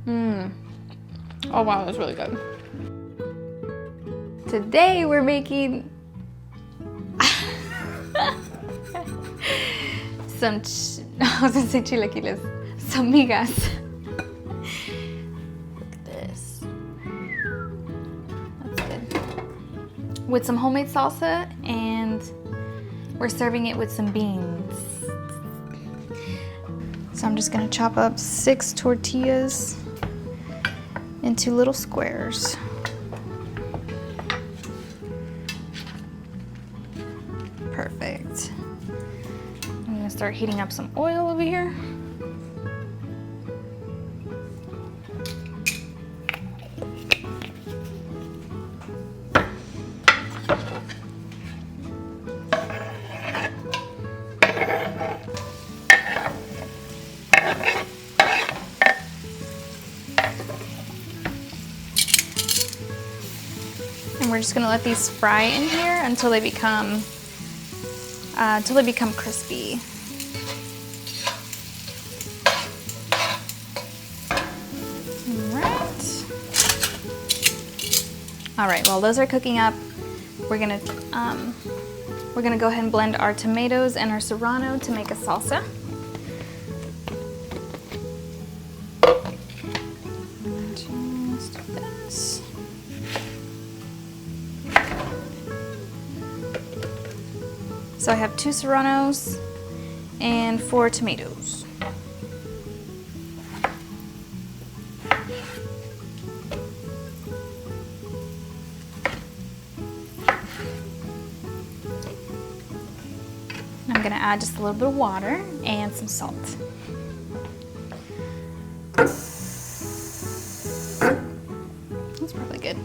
Oh wow, that's really good. Today we're making I was gonna say chilaquiles, some migas. Look at this. That's good. With some homemade salsa, and we're serving it with some beans. So I'm just gonna chop up 6 tortillas into little squares. Perfect. I'm gonna start heating up some oil over here. And we're just gonna let these fry in here until they become crispy. All right, while those are cooking up, we're gonna go ahead and blend our tomatoes and our serrano to make a salsa. Just this. So I have 2 serranos and 4 tomatoes. I'm gonna add just a little bit of water and some salt. That's probably good.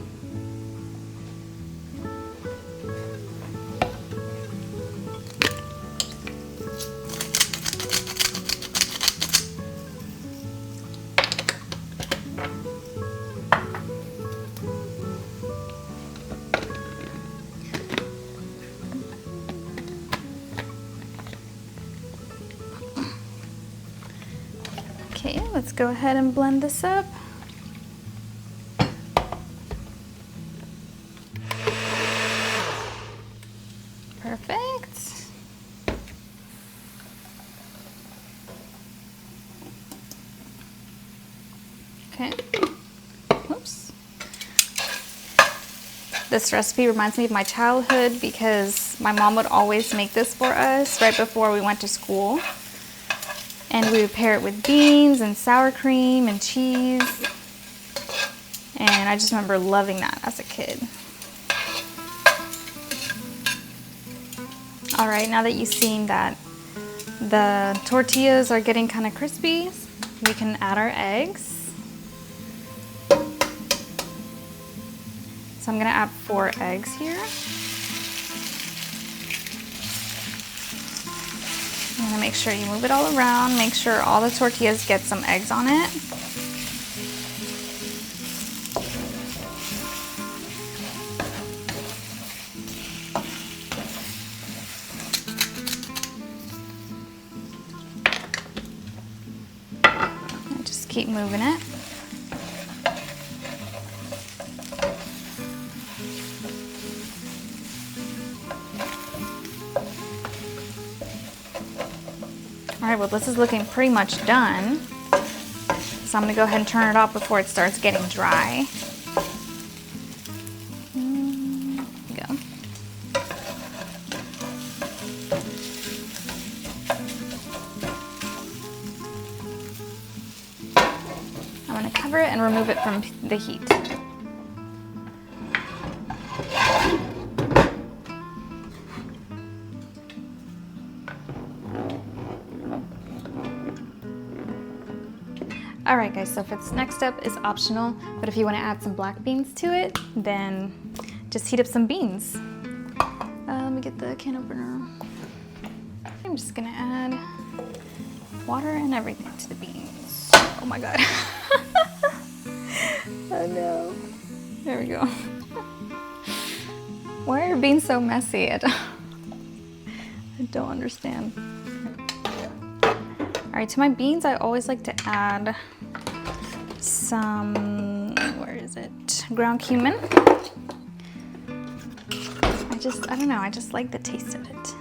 Okay, let's go ahead and blend this up. Perfect. Okay. Whoops. This recipe reminds me of my childhood because my mom would always make this for us right before we went to school. And we would pair it with beans and sour cream and cheese. And I just remember loving that as a kid. All right, now that you've seen that the tortillas are getting kind of crispy, we can add our eggs. So I'm gonna add 4 eggs here. I'm gonna make sure you move it all around, make sure all the tortillas get some eggs on it. And just keep moving it. All right, well, this is looking pretty much done. So I'm gonna go ahead and turn it off before it starts getting dry. There we go. I'm gonna cover it and remove it from the heat. All right, guys, so next step is optional, but if you want to add some black beans to it, then just heat up some beans. Let me get the can opener. I'm just gonna add water and everything to the beans. Oh my God. Oh no. There we go. Why are beans so messy? I don't understand. All right, to my beans, I always like to add some, where is it? Ground cumin. I don't know, I just like the taste of it.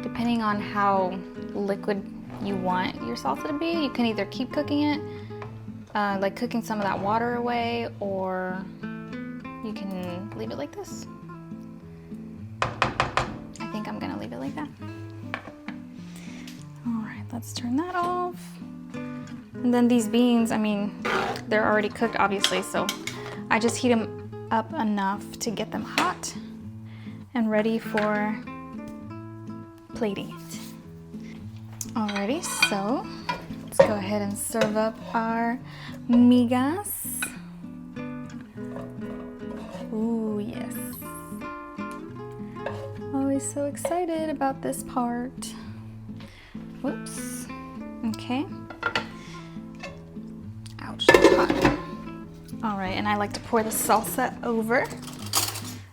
Depending on how liquid you want your salsa to be, you can either keep cooking it, like cooking some of that water away, or you can leave it like this. I think I'm gonna leave it like that. All right, let's turn that off. And then these beans, I mean, they're already cooked obviously, so I just heat them up enough to get them hot and ready for plating it. Alrighty, so let's go ahead and serve up our migas. Ooh, yes. Always so excited about this part. Whoops. Okay. Ouch, that's hot. Alright, and I like to pour the salsa over.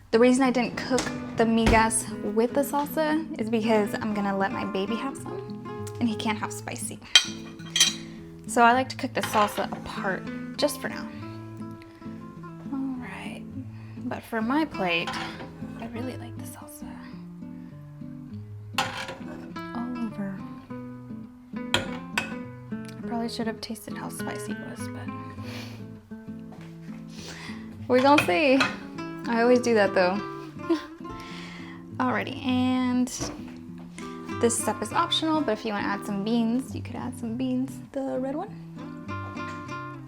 The reason I didn't cook the migas with the salsa is because I'm gonna let my baby have some, and he can't have spicy. So I like to cook the salsa apart, just for now. All right, but for my plate, I really like the salsa all over. I probably should have tasted how spicy it was, but we're gonna see. I always do that though. Alrighty, and this step is optional, but if you want to add some beans, you could add some beans. The red one?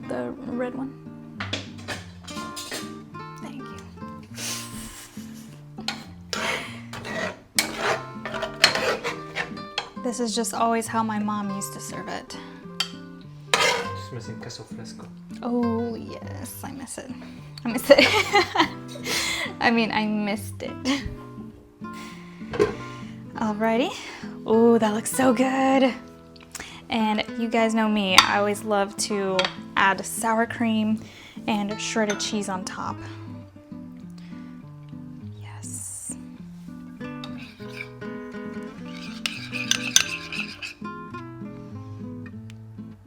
The red one. Thank you. This is just always how my mom used to serve it. Just missing queso fresco. Oh yes, I miss it. I miss it. I mean, I missed it. Alrighty. Oh, that looks so good. And you guys know me, I always love to add sour cream and shredded cheese on top. Yes.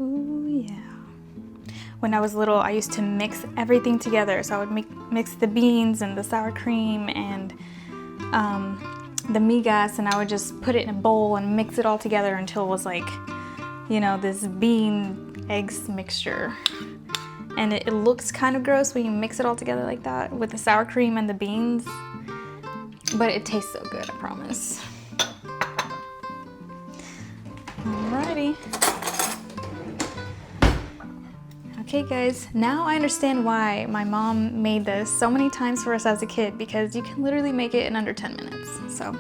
Ooh, yeah. When I was little, I used to mix everything together. So I would mix the beans and the sour cream and the migas, and I would just put it in a bowl and mix it all together until it was like, you know, this bean eggs mixture. And it looks kind of gross when you mix it all together like that with the sour cream and the beans, but it tastes so good, I promise. Alrighty. Okay guys, now I understand why my mom made this so many times for us as a kid, because you can literally make it in under 10 minutes. So,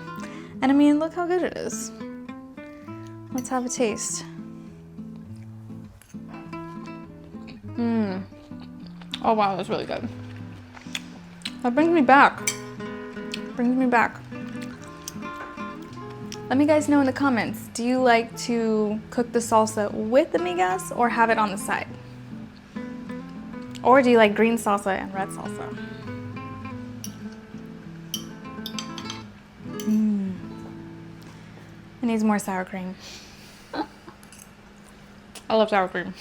and I mean, look how good it is. Let's have a taste. Oh wow, that's really good. That brings me back. Brings me back. Let me guys know in the comments, do you like to cook the salsa with the migas or have it on the side? Or do you like green salsa and red salsa? It needs more sour cream. I love sour cream.